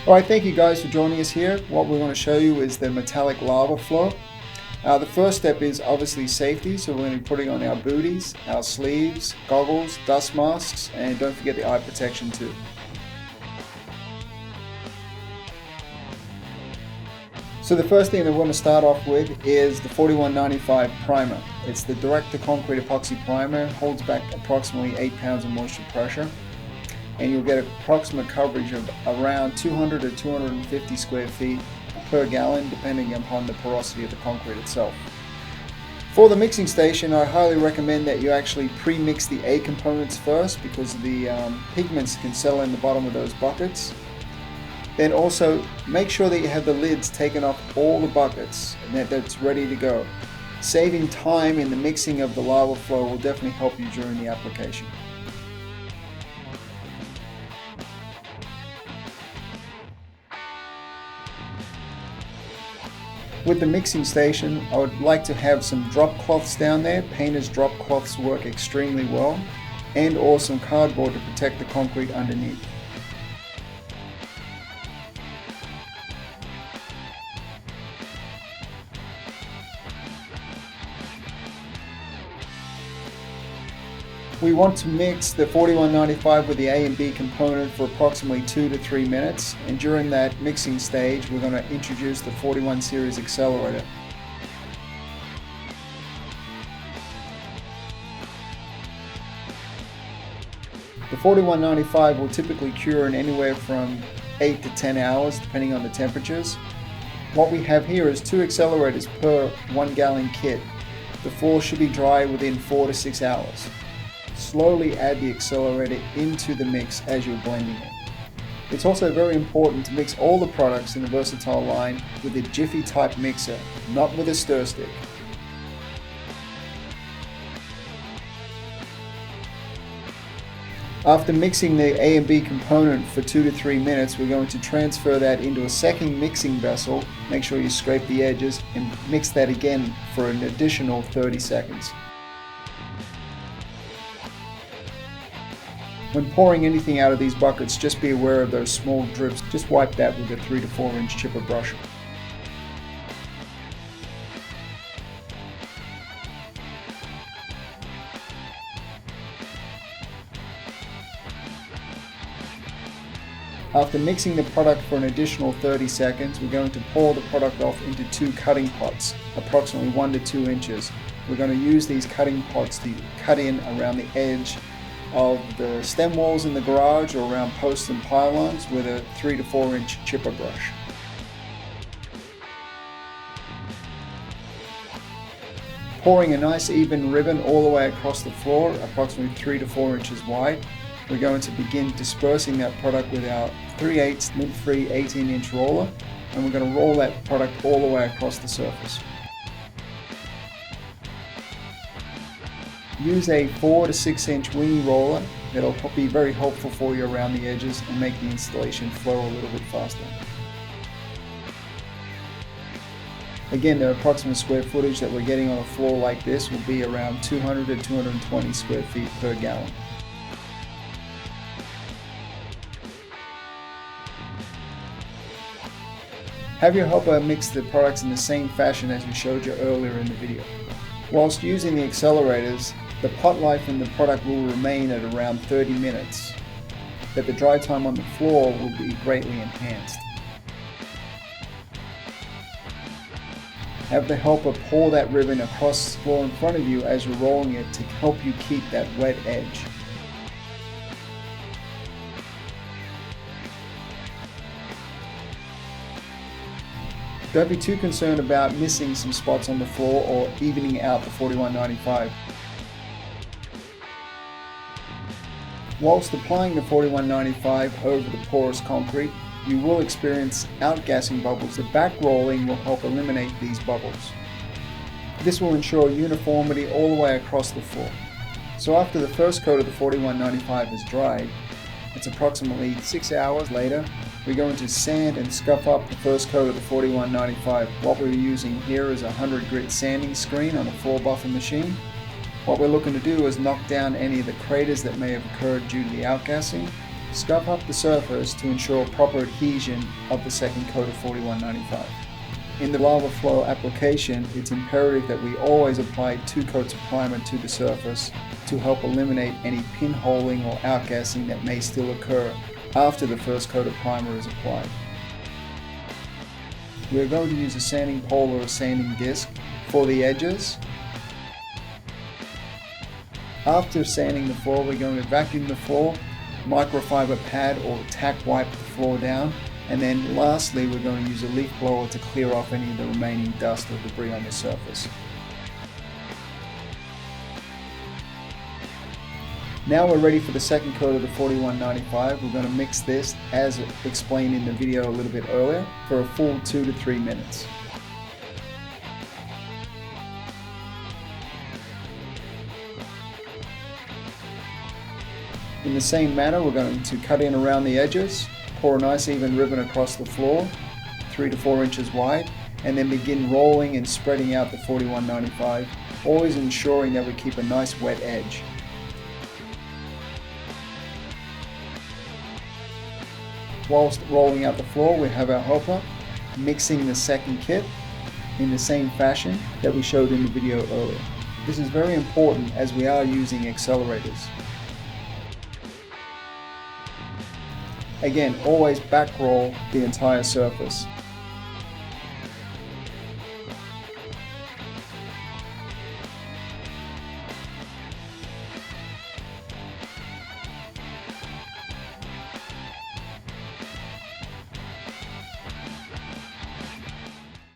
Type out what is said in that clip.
Alright, thank you guys for joining us here. What we're going to show you is the metallic lava flow. The first step is obviously safety, so we're going to be putting on our booties, our sleeves, goggles, dust masks, and don't forget the eye protection too. So the first thing that we're going to start off with is the 4195 primer. It's the direct to concrete epoxy primer, holds back approximately 8 pounds of moisture pressure, and you'll get approximate coverage of around 200 to 250 square feet per gallon, depending upon the porosity of the concrete itself. For the mixing station, I highly recommend that you actually pre-mix the A components first, because the pigments can settle in the bottom of those buckets. Then also make sure that you have the lids taken off all the buckets and that's ready to go. Saving time in the mixing of the lava flow will definitely help you during the application. With the mixing station, I would like to have some drop cloths down there. Painters drop cloths work extremely well, and or some cardboard to protect the concrete underneath. We want to mix the 4195 with the A and B component for approximately 2 to 3 minutes, and during that mixing stage we're going to introduce the 41 series accelerator. The 4195 will typically cure in anywhere from 8 to 10 hours depending on the temperatures. What we have here is 2 accelerators per 1 gallon kit. The floor should be dry within 4 to 6 hours. Slowly add the accelerator into the mix as you're blending it. It's also very important to mix all the products in the Versatile line with a Jiffy type mixer, not with a stir stick. After mixing the A and B component for 2 to 3 minutes, we're going to transfer that into a second mixing vessel. Make sure you scrape the edges and mix that again for an additional 30 seconds. When pouring anything out of these buckets, just be aware of those small drips. Just wipe that with a 3 to 4 inch chipper brush. After mixing the product for an additional 30 seconds, we're going to pour the product off into 2 cutting pots, approximately 1 to 2 inches. We're going to use these cutting pots to cut in around the edge of the stem walls in the garage or around posts and pylons with a 3 to 4 inch chipper brush. Pouring a nice even ribbon all the way across the floor, approximately 3 to 4 inches wide. We're going to begin dispersing that product with our 3/8 lint-free 18-inch roller, and we're going to roll that product all the way across the surface. Use a 4 to 6 inch weenie roller. It'll be very helpful for you around the edges and make the installation flow a little bit faster. Again, the approximate square footage that we're getting on a floor like this will be around 200 to 220 square feet per gallon. Have your helper mix the products in the same fashion as we showed you earlier in the video. Whilst using the accelerators, the pot life in the product will remain at around 30 minutes, but the dry time on the floor will be greatly enhanced. Have the helper pour that ribbon across the floor in front of you as you're rolling it to help you keep that wet edge. Don't be too concerned about missing some spots on the floor or evening out the 4195. Whilst applying the 4195 over the porous concrete, you will experience outgassing bubbles. The back rolling will help eliminate these bubbles. This will ensure uniformity all the way across the floor. So after the first coat of the 4195 is dried, it's approximately 6 hours later, we're going to sand and scuff up the first coat of the 4195. What we're using here is a 100 grit sanding screen on a floor buffer machine. What we're looking to do is knock down any of the craters that may have occurred due to the outgassing, scuff up the surface to ensure proper adhesion of the second coat of 4195. In the lava flow application, it's imperative that we always apply 2 coats of primer to the surface to help eliminate any pinholing or outgassing that may still occur after the first coat of primer is applied. We're going to use a sanding pole or a sanding disc for the edges. After sanding the floor, we're going to vacuum the floor, microfiber pad or tack wipe the floor down, and then lastly we're going to use a leaf blower to clear off any of the remaining dust or debris on the surface. Now we're ready for the second coat of the 4195. We're going to mix this, as explained in the video a little bit earlier, for a full 2 to 3 minutes. In the same manner, we're going to cut in around the edges, pour a nice even ribbon across the floor, 3 to 4 inches wide, and then begin rolling and spreading out the 4195, always ensuring that we keep a nice wet edge. Whilst rolling out the floor, we have our helper mixing the second kit in the same fashion that we showed in the video earlier. This is very important as we are using accelerators. Again, always back roll the entire surface.